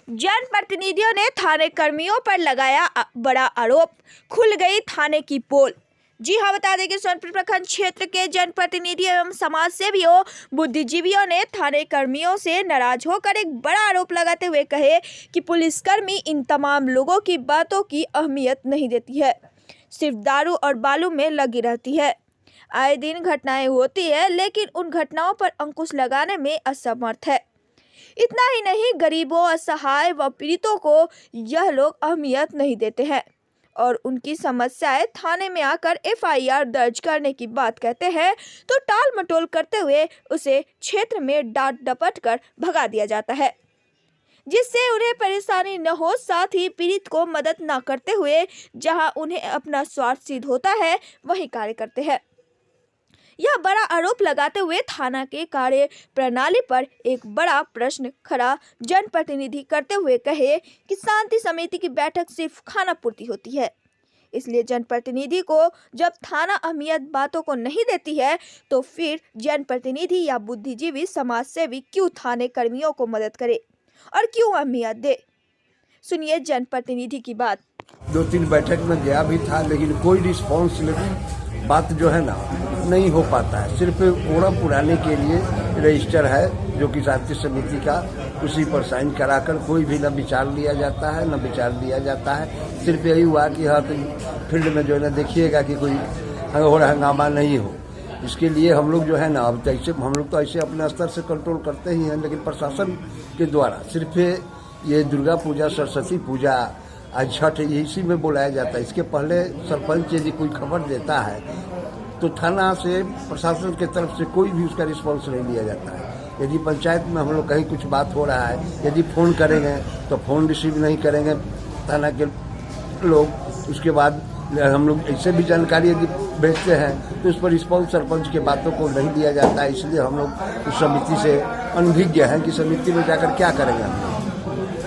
जनप्रतिनिधियों ने थाने कर्मियों पर लगाया बड़ा आरोप, खुल गई थाने की पोल। जी हाँ, बता दें कि सोनपुर प्रखंड क्षेत्र के जनप्रतिनिधि एवं समाज सेवियों, बुद्धिजीवियों ने थाने कर्मियों से नाराज होकर एक बड़ा आरोप लगाते हुए कहे कि पुलिसकर्मी इन तमाम लोगों की बातों की अहमियत नहीं देती है, सिर्फ दारू और बालू में लगी रहती है। आए दिन घटनाएं होती है, लेकिन उन घटनाओं पर अंकुश लगाने में असमर्थ है। इतना ही नहीं, गरीबों, असहाय व पीड़ितों को यह लोग अहमियत नहीं देते हैं और उनकी समस्याएं थाने में आकर FIR दर्ज करने की बात कहते हैं तो टाल मटोल करते हुए उसे क्षेत्र में डांट डपट कर भगा दिया जाता है, जिससे उन्हें परेशानी न हो। साथ ही पीड़ित को मदद न करते हुए जहां उन्हें अपना स्वार्थ सिद्ध होता है वहीं कार्य करते हैं। यह बड़ा आरोप लगाते हुए थाना के कार्य प्रणाली पर एक बड़ा प्रश्न खड़ा जनप्रतिनिधि करते हुए कहे कि शांति समिति की बैठक सिर्फ खाना पूर्ति होती है। इसलिए जनप्रतिनिधि को जब थाना अहमियत बातों को नहीं देती है तो फिर जनप्रतिनिधि या बुद्धिजीवी समाज सेवी क्यों थाने कर्मियों को मदद करे और क्यों अहमियत दे। सुनिए जनप्रतिनिधि की बात। 2-3 बैठक में गया भी था, लेकिन कोई रिस्पॉन्स बात जो है ना नहीं हो पाता है। सिर्फ कोड़ा पुराने के लिए रजिस्टर है जो कि शांति समिति का, उसी पर साइन कराकर कोई भी न विचार लिया जाता है न विचार दिया जाता है। सिर्फ यही हुआ कि हाँ फील्ड में जो है ना देखिएगा कि कोई हंगामा नहीं हो। इसके लिए हम लोग जो है ना अब ऐसे हम लोग तो ऐसे अपने स्तर से कंट्रोल करते ही हैं, लेकिन प्रशासन के द्वारा सिर्फ ये दुर्गा पूजा, सरस्वती पूजा, आज छठ इसी में बुलाया जाता है। इसके पहले सरपंच यदि कोई खबर देता है तो थाना से, प्रशासन की तरफ से कोई भी उसका रिस्पॉन्स नहीं लिया जाता है। यदि पंचायत में हम लोग कहीं कुछ बात हो रहा है, यदि फ़ोन करेंगे तो फ़ोन रिसीव नहीं करेंगे थाना के लोग। उसके बाद हम लोग ऐसे भी जानकारी यदि भेजते हैं तो उस पर रिस्पॉन्स सरपंच के बातों को नहीं दिया जाता है। इसलिए हम लोग उस समिति से अनभिज्ञ हैं कि समिति में जाकर क्या करेंगे।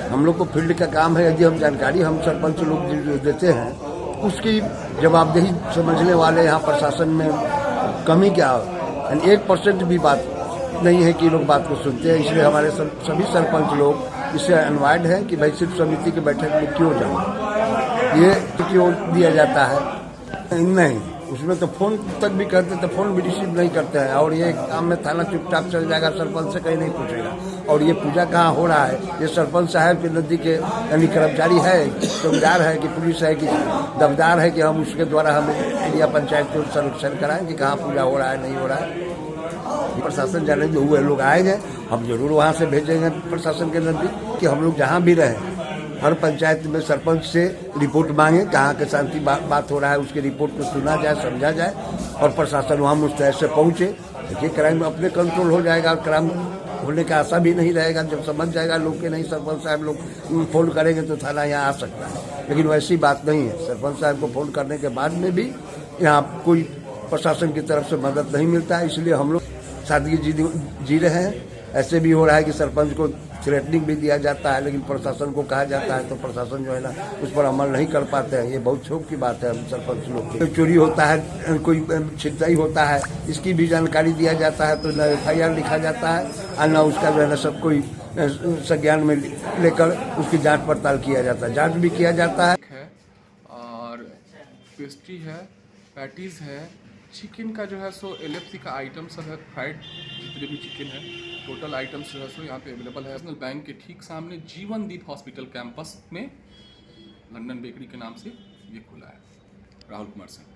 हम लोग को फील्ड का काम है, यदि हम जानकारी हम सरपंच लोग जो देते हैं उसकी जवाबदेही समझने वाले यहाँ प्रशासन में कमी क्या है। 1% भी बात नहीं है कि लोग बात को सुनते हैं। इसलिए हमारे सभी सरपंच लोग इससे अनवाइड है कि भाई सिर्फ समिति की बैठक में क्यों जाओ, ये क्यों दिया जाता है। नहीं, उसमें तो फ़ोन तक भी करते तो फ़ोन भी रिसीव नहीं करते हैं। और ये काम में थाना चुपचाप चल जाएगा, सरपंच से कहीं नहीं पूछेगा। और ये पूजा कहाँ हो रहा है, ये सरपंच साहब के नज़दीक के यानी कर्मचारी है, चौकीदार है कि पुलिस है कि दफ्तार है कि हम उसके द्वारा हम एरिया पंचायत को सर्वेक्षण कराएं कि कहाँ पूजा हो रहा है, नहीं हो रहा है। प्रशासन जाने जो हुए लोग आएंगे, हम जरूर वहाँ से भेजेंगे प्रशासन के नज़दीक कि हम लोग जहाँ भी रहें हर पंचायत में सरपंच से रिपोर्ट मांगे, कहाँ के शांति बात हो रहा है, उसकी रिपोर्ट को सुना जाए, समझा जाए और प्रशासन वहाँ मुस्तैद से पहुँचे। देखिए क्राइम अपने कंट्रोल हो जाएगा और क्राइम होने का आशा भी नहीं रहेगा। जब समझ जाएगा लोग के नहीं सरपंच साहब लोग फ़ोन करेंगे तो थाना यहाँ आ सकता है, लेकिन वैसी बात नहीं है। सरपंच साहब को फ़ोन करने के बाद में भी यहाँ कोई प्रशासन की तरफ से मदद नहीं मिलता है। इसलिए हम लोग सादगी जी रहे हैं। ऐसे भी हो रहा है कि सरपंच को थ्रेटनिंग भी दिया जाता है, लेकिन प्रशासन को कहा जाता है तो प्रशासन जो है ना उस पर अमल नहीं कर पाते हैं। ये बहुत शौक की बात है सरपंच लोग की। चोरी होता है, कोई छिनताई होता है, इसकी भी जानकारी दिया जाता है तो न FIR लिखा जाता है और न उसका जो है ना सब कोई संज्ञान में लेकर उसकी जांच पड़ताल किया जाता है, जांच भी किया जाता है। और पेस्ट्री है, पैटीज़ है, चिकन का जो है सो LFC का आइटम सब है, फ्राइड जितने भी चिकन है टोटल आइटम्स जो है सो यहाँ पे अवेलेबल है। नेशनल बैंक के ठीक सामने जीवनदीप हॉस्पिटल कैंपस में लंदन बेकरी के नाम से ये खुला है। राहुल कुमार सिंह।